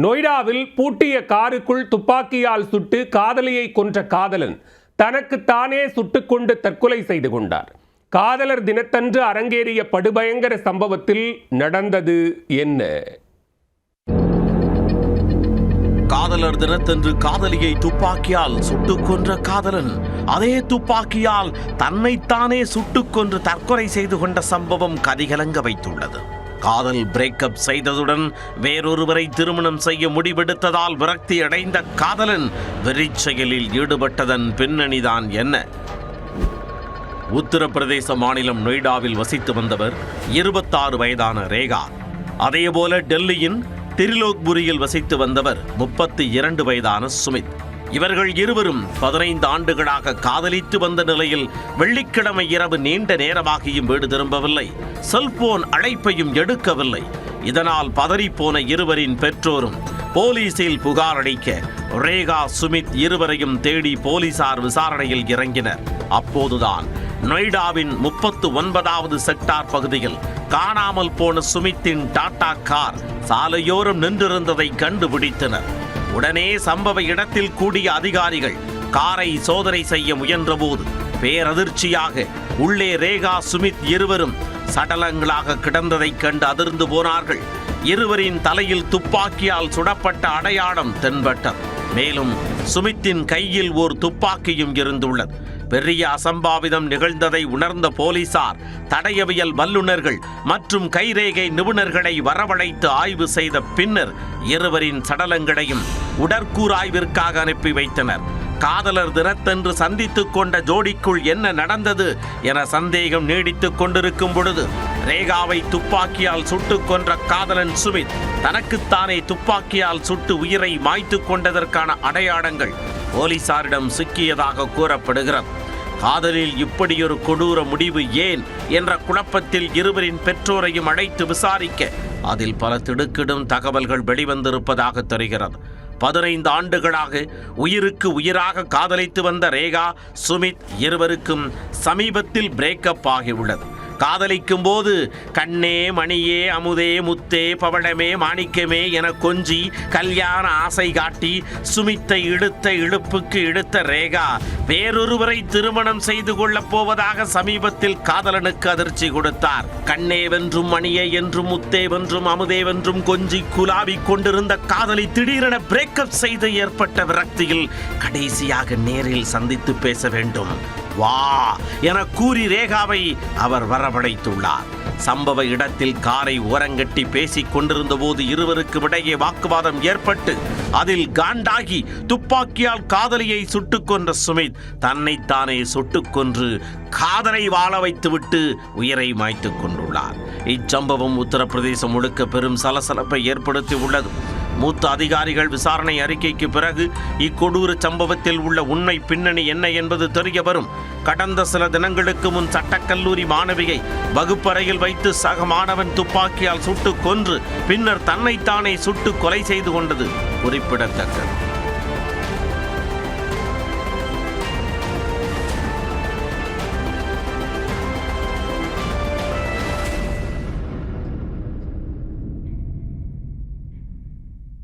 நொய்டாவில் பூட்டிய காருக்குள் துப்பாக்கியால் சுட்டு காதலியை கொன்ற காதலன் தனக்குத்தானே சுட்டுக்கொண்டு தற்கொலை செய்து கொண்டார். காதலர் தினத்தன்று அரங்கேறிய படுபயங்கர சம்பவத்தில் நடந்தது என்ன? காதலர் தினத்தன்று காதலியை துப்பாக்கியால் சுட்டுக் கொன்ற காதலன் அதே துப்பாக்கியால் தன்னைத்தானே சுட்டுக் கொன்று தற்கொலை செய்து கொண்ட சம்பவம் கதிகலங்க வைத்துள்ளது. காதல் பிரேக்கப் செய்ததுடன் வேறொருவரை திருமணம் செய்ய முடிவெடுத்ததால் விரக்தி அடைந்த காதலன் வெறிச்செயலில் ஈடுபட்டதன் பின்னணிதான் என்ன? உத்தரப்பிரதேச மாநிலம் நொய்டாவில் வசித்து வந்தவர் 26 வயதான ரேகா. அதேபோல டெல்லியின் திரிலோக்புரியில் வசித்து வந்தவர் 32 வயதான சுமித். இவர்கள் இருவரும் 15 ஆண்டுகளாக காதலித்து வந்த நிலையில் வெள்ளிக்கிழமை இரவு நீண்ட நேரமாகியும் வீடு திரும்பவில்லை. செல்போன் அழைப்பையும் எடுக்கவில்லை. இதனால் பதறிப்போன இருவரின் பெற்றோரும் போலீசில் புகார் அளிக்க ரேகா சுமித் இருவரையும் தேடி போலீசார் விசாரணையில் இறங்கினர். அப்போதுதான் நொய்டாவின் 39வது செக்டார் பகுதியில் காணாமல் போன சுமித்தின் டாடா கார் சாலையோரம் நின்றிருந்ததை கண்டுபிடித்தனர். உடனே சம்பவ இடத்தில் கூடிய அதிகாரிகள் காரை சோதனை செய்ய முயன்றபோது பேரதிர்ச்சியாக உள்ளே ரேகா சுமித் இருவரும் சடலங்களாக கிடந்ததைக் கண்டு அதிர்ந்து போனார்கள். இருவரின் தலையில் துப்பாக்கியால் சுடப்பட்ட அடையாளம் தென்பட்டது. மேலும் சுமித்தின் கையில் ஒரு துப்பாக்கியும் இருந்துள்ளது. பெரிய அசம்பாவிதம் நிகழ்ந்ததை உணர்ந்த போலீசார் தடயவியல் வல்லுநர்கள் மற்றும் கைரேகை நிபுணர்களை வரவழைத்து ஆய்வு செய்த பின்னர் இருவரின் சடலங்களையும் உடற்கூறாய்விற்காக அனுப்பி வைத்தனர். காதலர் தினத்தன்று சந்தித்துக் கொண்ட ஜோடிக்குள் என்ன நடந்தது என சந்தேகம் நீடித்துக் கொண்டிருக்கும் பொழுது ரேகாவை துப்பாக்கியால் சுட்டுக் கொன்ற காதலன் சுமித் தனக்குத்தானே துப்பாக்கியால் சுட்டு உயிரை மாய்த்து கொண்டதற்கான அடையாளங்கள் போலீசாரிடம் சிக்கியதாக கூறப்படுகிறது. காதலில் இப்படியொரு கொடூர முடிவு ஏன் என்ற குழப்பத்தில் இருவரின் பெற்றோரையும் அழைத்து விசாரிக்க அதில் பல திடுக்கிடும் தகவல்கள் வெளிவந்திருப்பதாக தெரிகிறது. 15 ஆண்டுகளாக உயிருக்கு உயிராக காதலித்து வந்த ரேகா சுமித் இருவருக்கும் சமீபத்தில் பிரேக்கப் ஆகியுள்ளது. காதலிக்கும் போது கண்ணே மணியே அமுதே முத்தே பவளமே மாணிக்கமே என கொஞ்சி கல்யாண ஆசை காட்டி சுமித்தை இழுத்த இழுப்புக்கு இழுத்த ரேகா வேறொருவரை திருமணம் செய்து கொள்ளப் போவதாக சமீபத்தில் காதலனுக்கு அதிர்ச்சி கொடுத்தார். கண்ணே வென்றும் மணியே என்றும் முத்தே வென்றும் அமுதே வென்றும் கொஞ்சி குலாவிக் கொண்டிருந்த காதலி திடீரென பிரேக்கப் செய்து ஏற்பட்ட விரக்தியில் கடைசியாக நேரில் சந்தித்து பேச வேண்டும் வா என கூறி ரேகாவை அவர் வரவழைத்துள்ளார். சம்பவ இடத்தில் காரை ஓரங்கட்டி பேசிக் கொண்டிருந்த போது இருவருக்கு இடையே வாக்குவாதம் ஏற்பட்டு அதில் காண்டாகி துப்பாக்கியால் காதலியை சுட்டுக் கொன்ற சுமித் தன்னைத்தானே சுட்டுக் கொன்று காதலை வாழ வைத்துவிட்டு உயிரை மாய்த்துக் கொண்டுள்ளார். இச்சம்பவம் உத்தரப்பிரதேசம் முழுக்க பெரும் சலசலப்பை ஏற்படுத்தி உள்ளது. மூத்த அதிகாரிகள் விசாரணை அறிக்கைக்கு பிறகு இக்கொடூர சம்பவத்தில் உள்ள உண்மை பின்னணி என்ன என்பது தெரிய வரும். கடந்த சில தினங்களுக்கு முன் சட்டக்கல்லூரி மாணவியை வகுப்பறையில் வைத்து சக மாணவன் துப்பாக்கியால் சுட்டு கொன்று பின்னர் தன்னைத்தானே சுட்டு கொலை செய்து கொண்டது குறிப்பிடத்தக்கது.